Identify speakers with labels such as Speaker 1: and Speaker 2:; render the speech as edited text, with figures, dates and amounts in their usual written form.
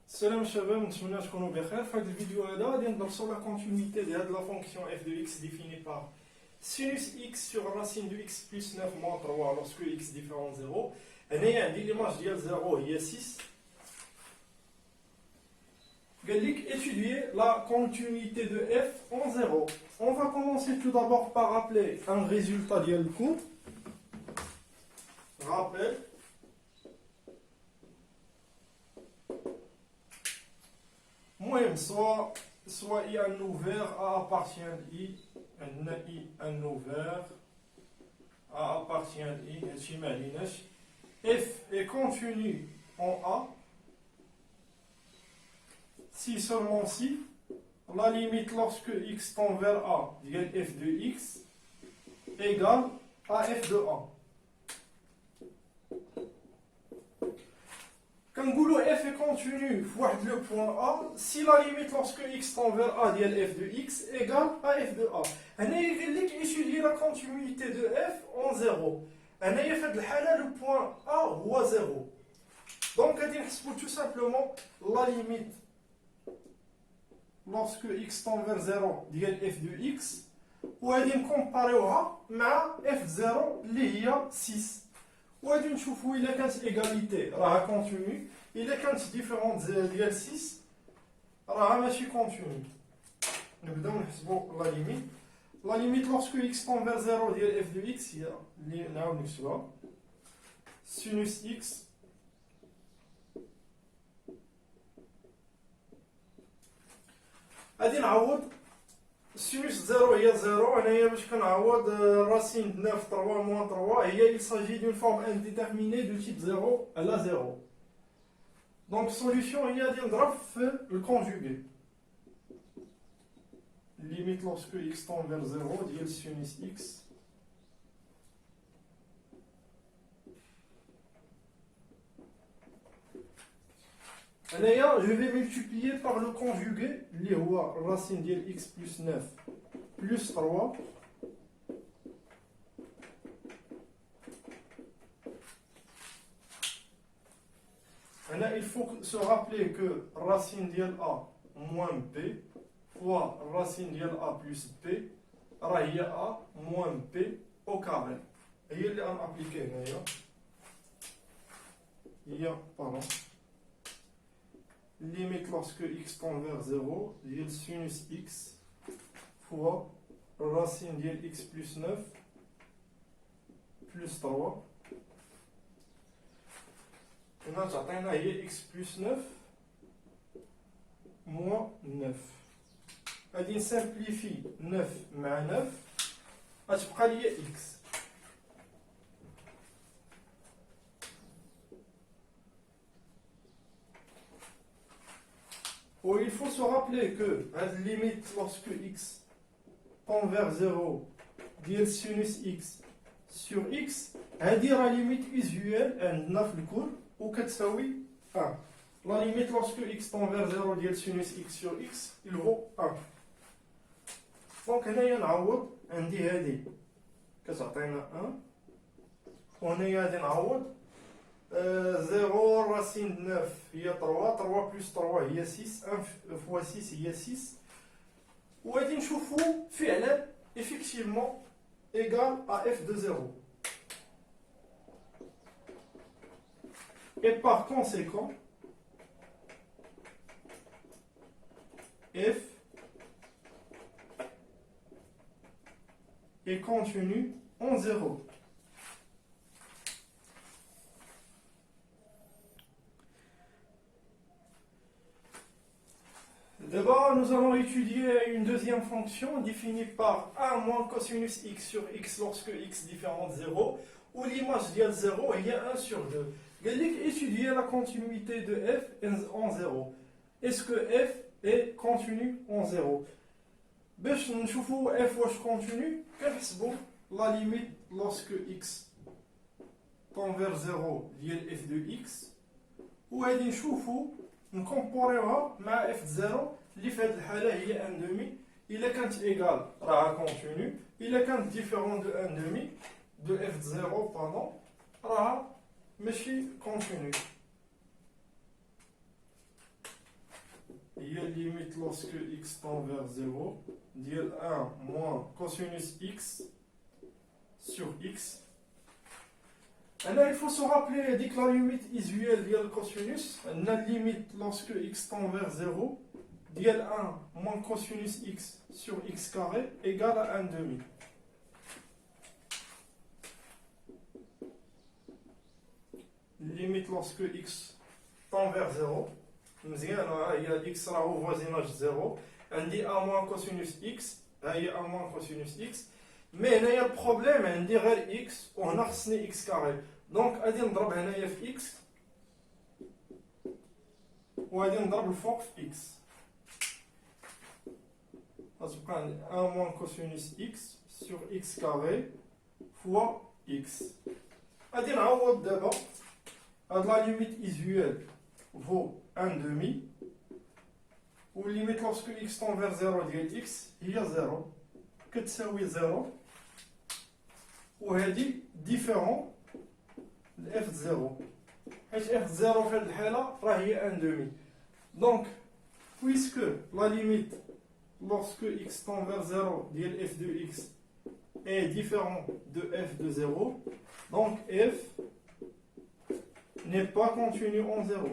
Speaker 1: Salam shabab, نتمنى تكونوا بخير. في هذا الفيديو هذا غادي ندرسوا لا كونتينيتي ديال لا فونكسيون f de x définie par sinus x sur racine de x plus 9 moins 3 lorsque x différent de 0. هنايا عندي l'image ديال 0 هي 6. قال لك étudier la continuité de f en 0. On va commencer tout d'abord par rappeler un résultat ديال الكود. Rappel. المهم soit I un ouvert, A appartient à I, un ouvert, A appartient à I, F est contenu en A, si seulement si, la limite lorsque x tend vers A, égale f de x, égale à f de A. Quand f est contenu le point A, si la limite lorsque x tend vers A dit f de x égale à f de A. On a étudié la continuité de f en 0. On a fait le point A ou à 0. Donc on va tout simplement la limite lorsque x tend vers 0 dit f de x. Ou on va comparer avec f0 qui est 6. وغادي نشوفوا الا كانت ايغاليتي راها كونتينيو الا كانت ديفيرونت ديال 6 راها ماشي كونتينيو. نبداو نحسبوا لا ليميت لورسكو x tend vers 0 ديال f de x هي اللي نعاود نكتبها sinus x غادي نعوض sinus 0 هي 0 هنايا باش كنعوض racine de 9 3 moins 3 هي il s'agit d'une forme indéterminée de type 0 à la 0. Donc solution هي غادي نضرب في الكونجوغي limite lorsque x tend vers 0 ديال sinus x هنايا je vais multiplier par le conjugué اللي هو racine ديال x plus 9 plus 3 هنا il faut se rappeler que racine ديال a moins b fois racine ديال a plus b راه هي a moins b au carré هي اللي غنابليكي هنايا هي pardon limite lorsque x tend vers 0 ديال sinus x fois racine ديال x plus 9 plus 3 هنا تعطينا هي x plus 9 moins 9 غادي نسامبليفي 9 مع 9 غتبقى لي x. Oh, il faut se rappeler que la limite lorsque x tend vers 0 ديال sinus x sur x هذه راه limite usuelle عندنا في الكور وكتساوي 1. La limite lorsque x tend vers 0 ديال sinus x sur x il vaut 1. دونك هنايا نعوض عندي هذه كتعطينا 1 وهنايا غادي نعوض 0 racine de 9 هي 3 3 plus 3 هي 6 1 fois 6 هي 6 وغادي نشوفوا فعلا effectivement égal à f de 0 et par conséquent f est contenu en 0. D'abord, nous allons étudier une deuxième fonction définie par 1 moins cosinus x sur x lorsque x différent de 0, où l'image ديال 0 هي 1 sur 2. قال لك étudier la continuité de f en 0. Est-ce que f est continu en 0? باش نشوفوا f واش continu كنحسبوا la limite lorsque x tend vers 0 ديال f de x وغادي نشوفوا نكومبوريوها مع f 0 اللي في هذه الحاله هي 1 demi. الا كانت ايغال راها كونتينيو الا كانت ديفيرون دو 1 demi دو f 0 pardon راها ماشي كونتينيو. هي limite lorsque x tend vers 0 ديال 1 moins cosinus x sur x. Et là, il faut se rappeler dès que la limite usuelle ديال cosinus, la limite lorsque x tend vers 0 ديال 1 moins cosinus x sur x carré égale à 1 demi. Limite lorsque x tend vers 0, مزيان هي x راه au voisinage 0, عندي 1 moins cosinus x, هي 1 moins cosinus x, mais هنايا البروبليم عندي غير x وهنا خصني x كاري. دونك غادي نضرب هنايا في x وغادي نضرب الفوق في x. غتبقى عندي 1 moins cosinus x sur x carré fois x. غادي نعوض دابا هاد لا ليميت usuelle vaut 1 demi و ليميت lorsque x tend vers 0 ديال x هي 0 كتساوي 0 وهادي ديفيرون ل f 0 حيت f 0 في هاد الحالة راه هي 1 demi. دونك puisque la limite lorsque x tend vers 0 ديال f de x est différent de f de 0, donc f n'est pas continu en 0.